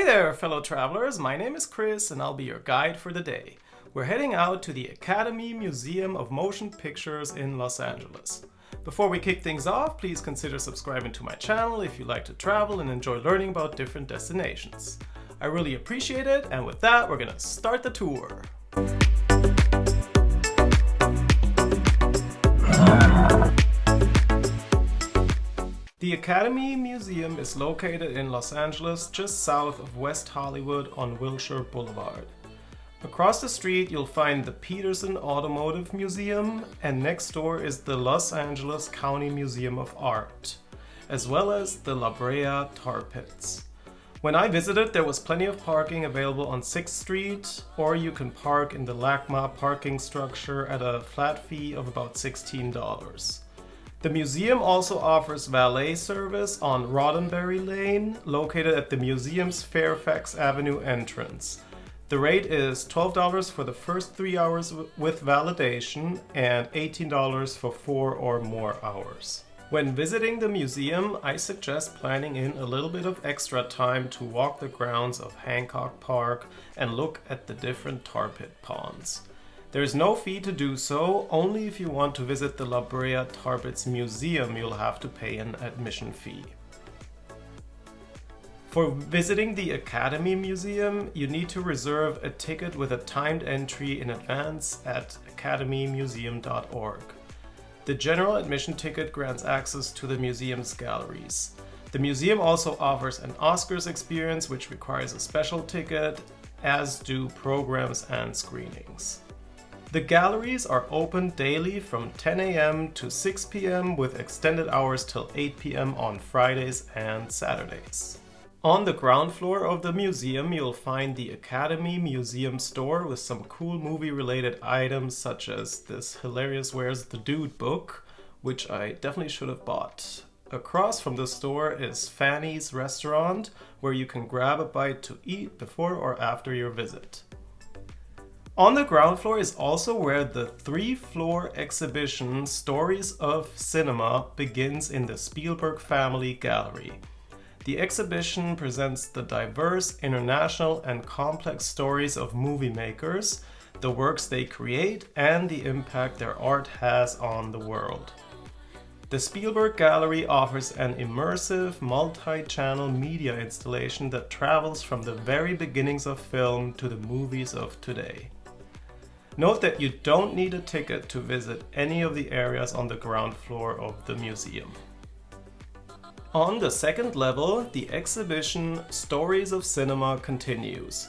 Hey there, fellow travelers. My name is Chris and I'll be your guide for the day. We're heading out to the Academy Museum of Motion Pictures in Los Angeles. Before we kick things off, please consider subscribing to my channel if you like to travel and enjoy learning about different destinations. I really appreciate it, and with that, we're gonna start the tour. The Academy Museum is located in Los Angeles, just south of West Hollywood on Wilshire Boulevard. Across the street, you'll find the Petersen Automotive Museum, and next door is the Los Angeles County Museum of Art, as well as the Brea Tarpits. When I visited, there was plenty of parking available on 6th Street, or you can park in the LACMA parking structure at a flat fee of about $16. The museum also offers valet service on Roddenberry Lane, located at the museum's Fairfax Avenue entrance. The rate is $12 for the first 3 hours with validation and $18 for 4 or more hours. When visiting the museum, I suggest planning in a little bit of extra time to walk the grounds of Hancock Park and look at the different tar pit ponds. There is no fee to do so. Only if you want to visit the Brea Tarpits Museum you'll have to pay an admission fee. For visiting the Academy Museum, you need to reserve a ticket with a timed entry in advance at academymuseum.org. The general admission ticket grants access to the museum's galleries. The museum also offers an Oscars experience, which requires a special ticket, as do programs and screenings. The galleries are open daily from 10 a.m. to 6 p.m. with extended hours till 8 p.m. on Fridays and Saturdays. On the ground floor of the museum, you'll find the Academy Museum store with some cool movie-related items such as this hilarious Where's the Dude book, which I definitely should have bought. Across from the store is Fanny's Restaurant, where you can grab a bite to eat before or after your visit. On the ground floor is also where the 3-floor exhibition Stories of Cinema begins in the Spielberg Family Gallery. The exhibition presents the diverse, international, and complex stories of movie makers, the works they create, and the impact their art has on the world. The Spielberg Gallery offers an immersive, multi-channel media installation that travels from the very beginnings of film to the movies of today. Note that you don't need a ticket to visit any of the areas on the ground floor of the museum. On the second level, the exhibition Stories of Cinema continues.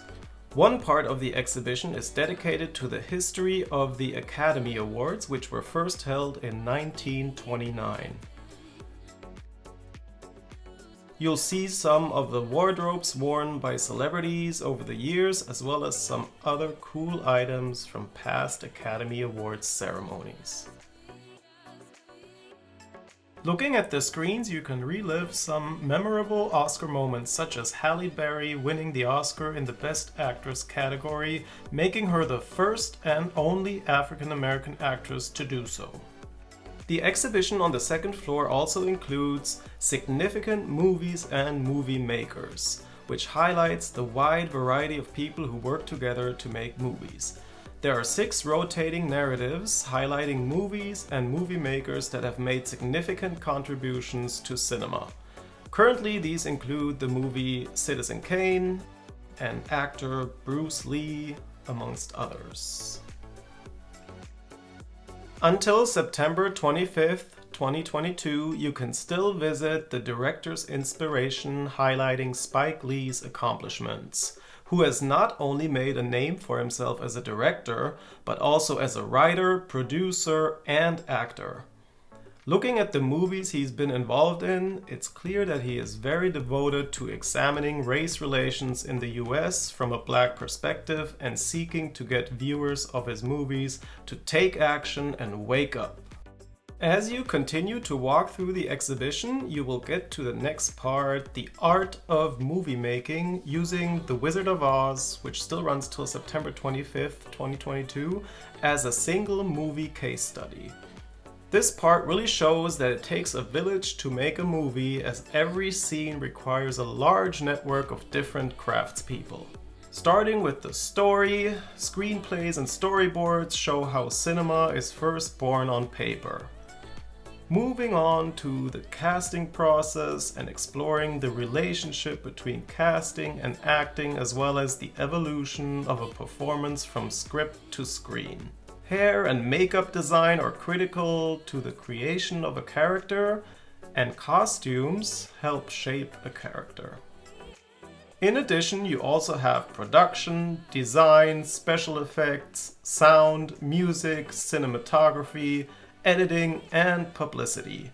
One part of the exhibition is dedicated to the history of the Academy Awards, which were first held in 1929. You'll see some of the wardrobes worn by celebrities over the years, as well as some other cool items from past Academy Awards ceremonies. Looking at the screens, you can relive some memorable Oscar moments, such as Halle Berry winning the Oscar in the Best Actress category, making her the first and only African American actress to do so. The exhibition on the second floor also includes Significant Movies and Movie Makers, which highlights the wide variety of people who work together to make movies. There are 6 rotating narratives highlighting movies and movie makers that have made significant contributions to cinema. Currently, these include the movie Citizen Kane and actor Bruce Lee, amongst others. Until September 25th, 2022, you can still visit the Director's Inspiration highlighting Spike Lee's accomplishments, who has not only made a name for himself as a director, but also as a writer, producer, and actor. Looking at the movies he's been involved in, it's clear that he is very devoted to examining race relations in the US from a Black perspective and seeking to get viewers of his movies to take action and wake up. As you continue to walk through the exhibition, you will get to the next part, the art of movie making, using The Wizard of Oz, which still runs till September 25th, 2022, as a single movie case study. This part really shows that it takes a village to make a movie, as every scene requires a large network of different craftspeople. Starting with the story, screenplays and storyboards show how cinema is first born on paper. Moving on to the casting process and exploring the relationship between casting and acting, as well as the evolution of a performance from script to screen. Hair and makeup design are critical to the creation of a character, and costumes help shape a character. In addition, you also have production, design, special effects, sound, music, cinematography, editing, and publicity,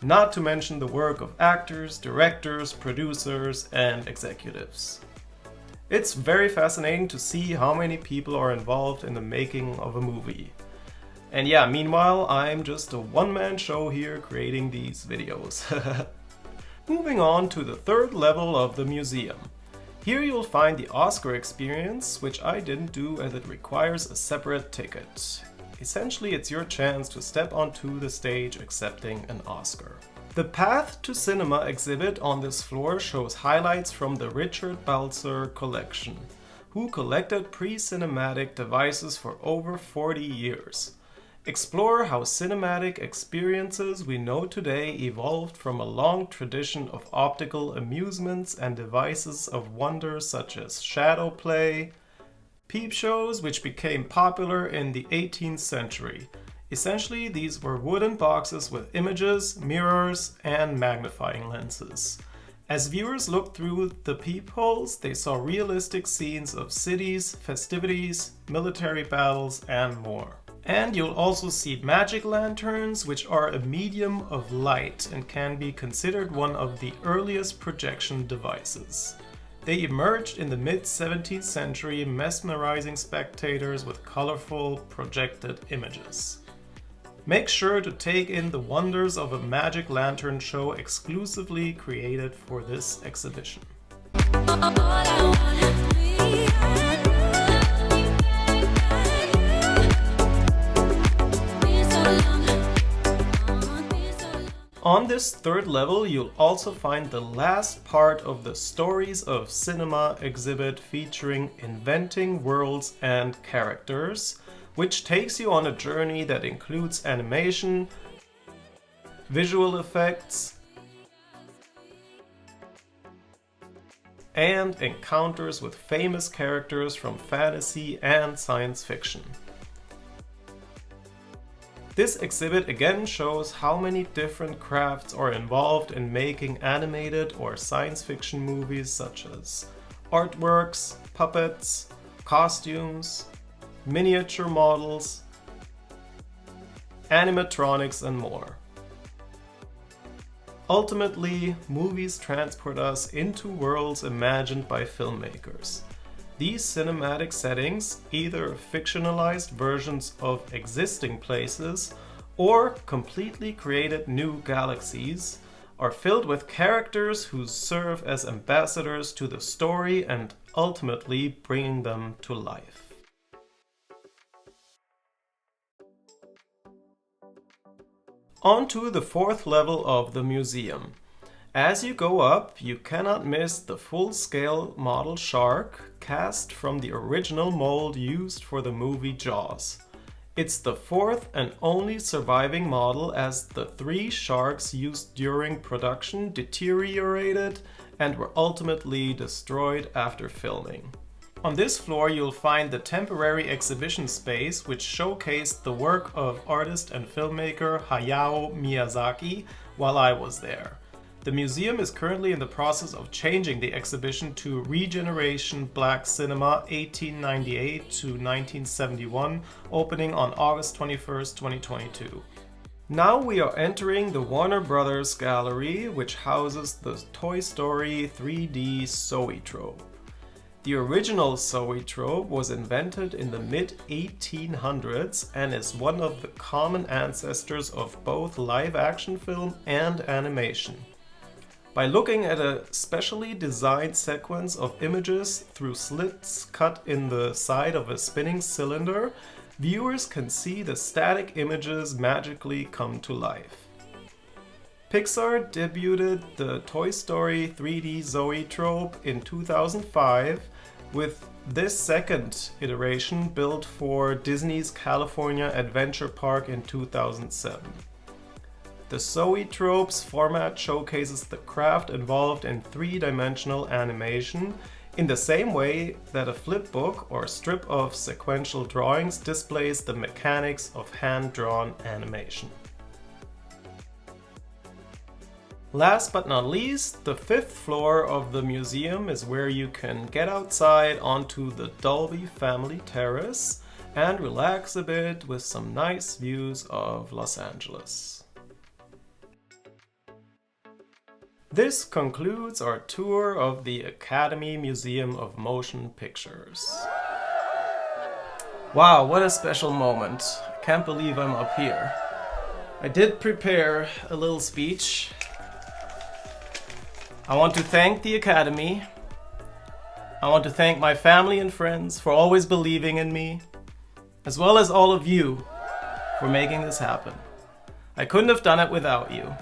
not to mention the work of actors, directors, producers, and executives. It's very fascinating to see how many people are involved in the making of a movie. And yeah, meanwhile, I'm just a one-man show here creating these videos. Moving on to the third level of the museum. Here you'll find the Oscar experience, which I didn't do as it requires a separate ticket. Essentially, it's your chance to step onto the stage accepting an Oscar. The Path to Cinema exhibit on this floor shows highlights from the Richard Balzer collection, who collected pre-cinematic devices for over 40 years. Explore how cinematic experiences we know today evolved from a long tradition of optical amusements and devices of wonder such as shadow play, peep shows, which became popular in the 18th century. Essentially, these were wooden boxes with images, mirrors, and magnifying lenses. As viewers looked through the peepholes, they saw realistic scenes of cities, festivities, military battles, and more. And you'll also see magic lanterns, which are a medium of light and can be considered one of the earliest projection devices. They emerged in the mid-17th century, mesmerizing spectators with colorful projected images. Make sure to take in the wonders of a magic lantern show exclusively created for this exhibition. On this third level, you'll also find the last part of the Stories of Cinema exhibit featuring Inventing Worlds and Characters, which takes you on a journey that includes animation, visual effects, and encounters with famous characters from fantasy and science fiction. This exhibit again shows how many different crafts are involved in making animated or science fiction movies, such as artworks, puppets, costumes, miniature models, animatronics, and more. Ultimately, movies transport us into worlds imagined by filmmakers. These cinematic settings, either fictionalized versions of existing places or completely created new galaxies, are filled with characters who serve as ambassadors to the story and ultimately bringing them to life. On to the fourth level of the museum. As you go up, you cannot miss the full-scale model shark cast from the original mold used for the movie Jaws. It's the fourth and only surviving model, as the 3 sharks used during production deteriorated and were ultimately destroyed after filming. On this floor you'll find the temporary exhibition space, which showcased the work of artist and filmmaker Hayao Miyazaki while I was there. The museum is currently in the process of changing the exhibition to Regeneration Black Cinema 1898 to 1971, opening on August 21st, 2022. Now we are entering the Warner Brothers Gallery, which houses the Toy Story 3D Zoetrope. The original Zoetrope was invented in the mid-1800s and is one of the common ancestors of both live-action film and animation. By looking at a specially designed sequence of images through slits cut in the side of a spinning cylinder, viewers can see the static images magically come to life. Pixar debuted the Toy Story 3D Zoetrope in 2005, with this second iteration built for Disney's California Adventure Park in 2007. The Zoetrope's format showcases the craft involved in three-dimensional animation in the same way that a flipbook or strip of sequential drawings displays the mechanics of hand-drawn animation. Last but not least, the 5th floor of the museum is where you can get outside onto the Dolby family terrace and relax a bit with some nice views of Los Angeles. This concludes our tour of the Academy Museum of Motion Pictures. Wow, what a special moment. I can't believe I'm up here. I did prepare a little speech. I want to thank the Academy. I want to thank my family and friends for always believing in me, as well as all of you for making this happen. I couldn't have done it without you.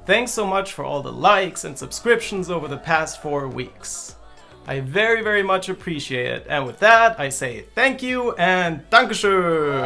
Thanks so much for all the likes and subscriptions over the past 4 weeks. I very, very much appreciate it. And with that, I say thank you and Dankeschön!